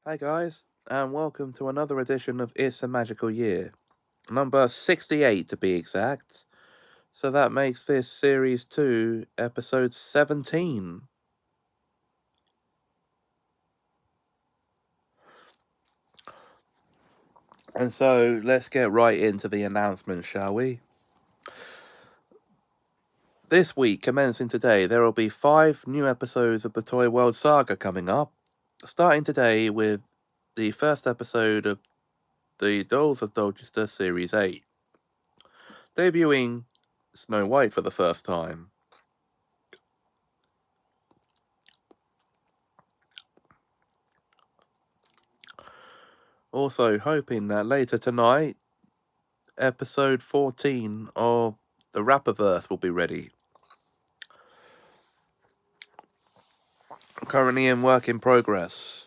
Hi guys, and welcome to another edition of It's a Magical Year, number 68 to be exact. So that makes this series 2, episode 17. And so let's get right into the announcement, shall we? This week, commencing today, there will be 5 new episodes of the Toy World Saga coming up, starting today with the first episode of the Dolls of Dorchester Series 8, debuting Snow White for the first time. Also, hoping that later tonight, episode 14 of the Rapperverse will be ready. Currently in work in progress.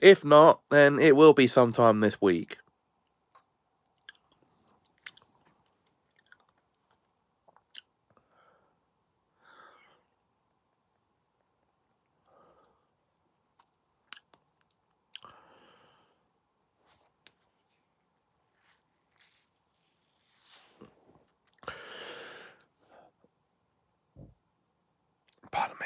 If not, then it will be sometime this week. Pardon me.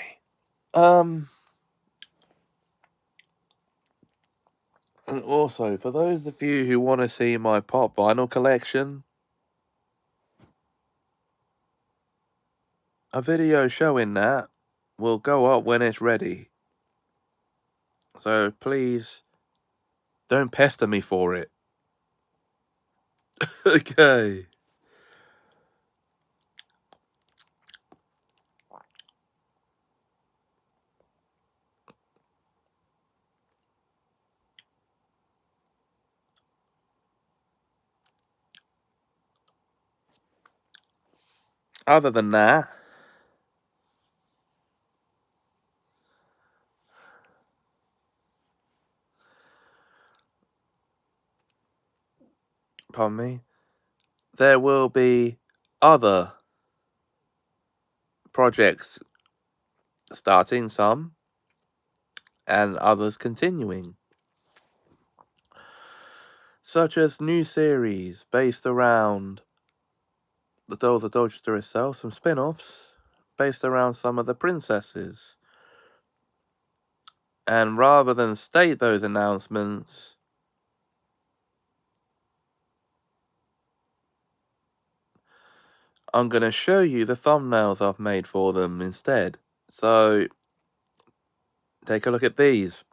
And also, for those of you who want to see my pop vinyl collection, a video showing that will go up when it's ready. So please, don't pester me for it. Okay. Other than that, pardon me, there will be other projects starting, some, and others continuing, such as new series based around the Dolls of Dorchester itself, some spin-offs based around some of the princesses. And rather than state those announcements, I'm going to show you the thumbnails I've made for them instead. So, take a look at these.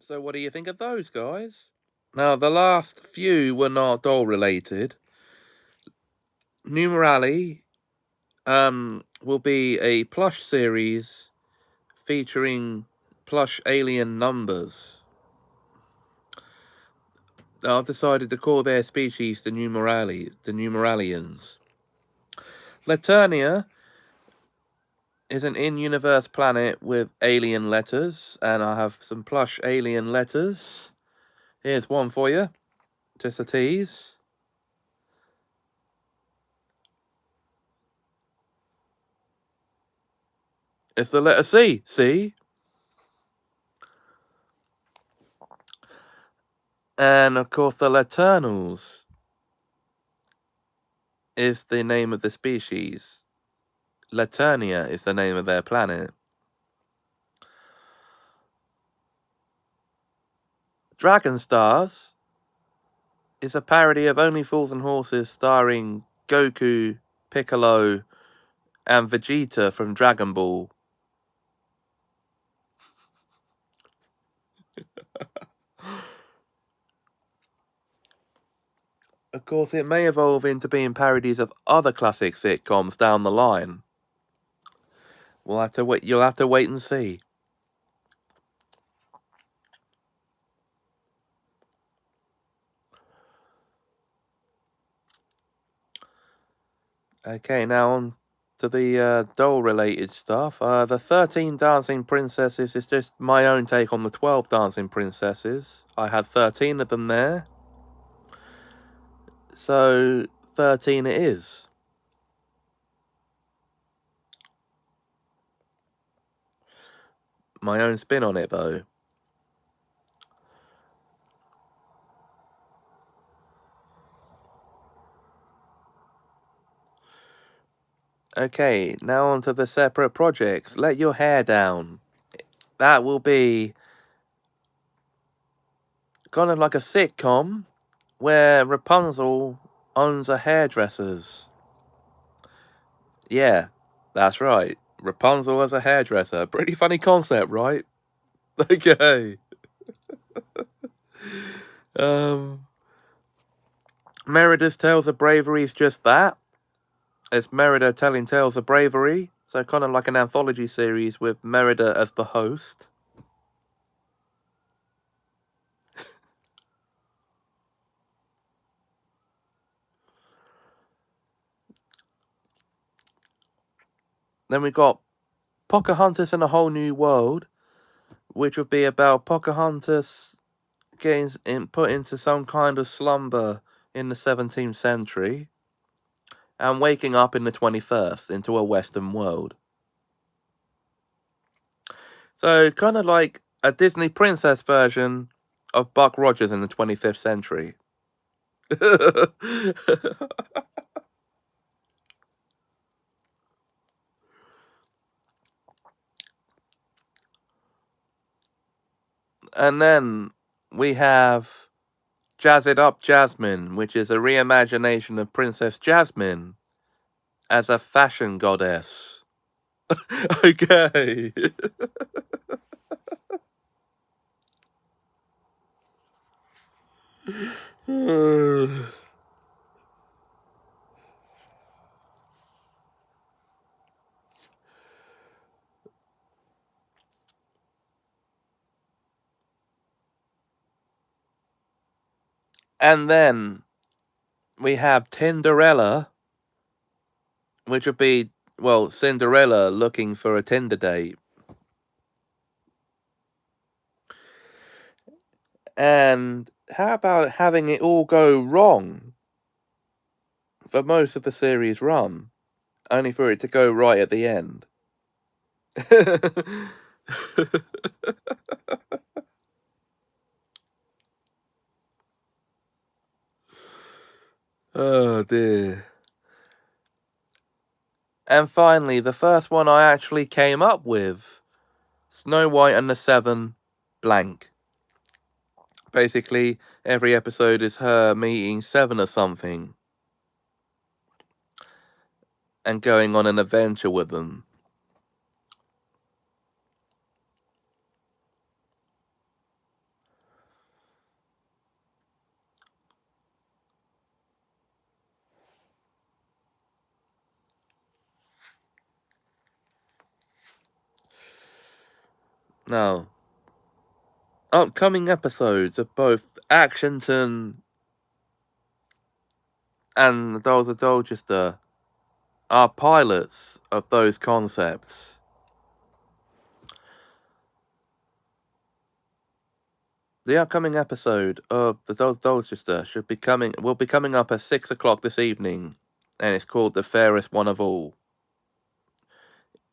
So what do you think of those, guys? Now, the last few were not doll related. Numerali will be a plush series featuring plush alien numbers. I've decided to call their species the Numeralians. Laternia is an in-universe planet with alien letters, and I have some plush alien letters. Here's one for you, just a tease. It's the letter C, see? And of course the Laternals is the name of the species. Laternia is the name of their planet. Dragon Stars is a parody of Only Fools and Horses starring Goku Piccolo, and Vegeta from Dragon Ball. Of course, it may evolve into being parodies of other classic sitcoms down the line. We'll have to wait. You'll have to wait and see. Okay, now on to the doll-related stuff. The 13 Dancing Princesses is just my own take on the 12 Dancing Princesses. I had 13 of them there. So, 13 it is. My own spin on it, though. Okay, now on to the separate projects. Let Your Hair Down. That will be kind of like a sitcom where Rapunzel owns a hairdresser's. Yeah, that's right. Rapunzel as a hairdresser. Pretty funny concept, right? Okay. Merida's Tales of Bravery is just that. It's Merida telling tales of bravery. So kind of like an anthology series with Merida as the host. Then we got Pocahontas in a Whole New World, which would be about Pocahontas getting put into some kind of slumber in the 17th century and waking up in the 21st into a Western world. So kind of like a Disney princess version of Buck Rogers in the 25th century. And then we have Jazz It Up Jasmine, which is a reimagination of Princess Jasmine as a fashion goddess. Okay. And then we have Tinderella, which would be, well, Cinderella looking for a Tinder date. And how about having it all go wrong for most of the series run, only for it to go right at the end? Oh dear. And finally, the first one I actually came up with, Snow White and the Seven, blank. Basically, every episode is her meeting seven or something and going on an adventure with them. Now, upcoming episodes of both Actionton and The Dolls of Dolchester are pilots of those concepts. The upcoming episode of The Dolls of Dolchester will be coming up at 6 o'clock this evening, and it's called The Fairest One of All.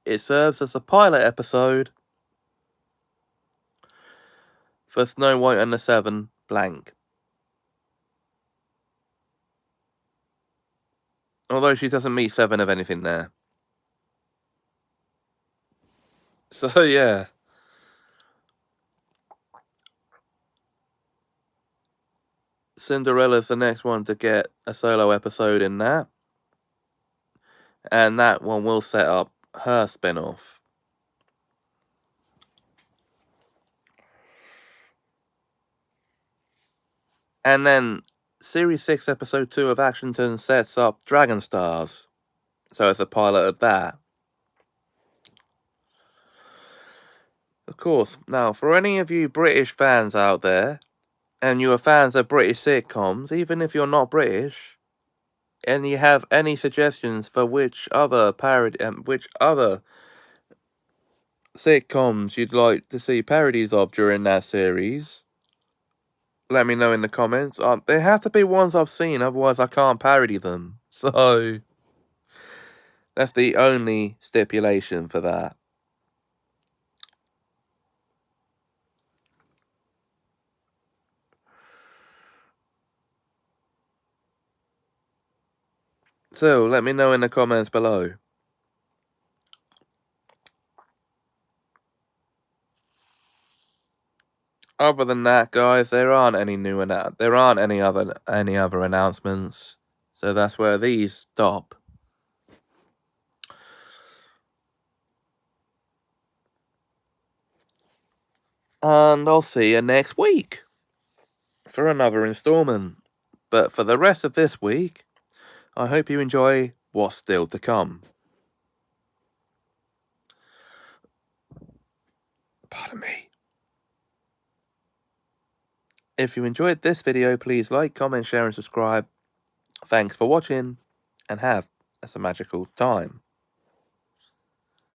It serves as a pilot episode for Snow White and the Seven, blank. Although she doesn't meet seven of anything there. So, yeah. Cinderella's the next one to get a solo episode in that. and that one will set up her spin-off. And then Series 6, Episode 2 of Actionton sets up Dragon Stars. So it's a pilot of that. Of course, now for any of you British fans out there, and you are fans of British sitcoms, even if you're not British, and you have any suggestions for which other sitcoms you'd like to see parodies of during that series, let me know in the comments. They have to be ones I've seen, otherwise I can't parody them. So that's the only stipulation for that. So let me know in the comments below. Other than that, guys, there aren't any other announcements. So that's where these stop. And I'll see you next week for another installment. But for the rest of this week, I hope you enjoy what's still to come. Pardon me. If you enjoyed this video, please like, comment, share and subscribe. Thanks for watching, and have a magical time.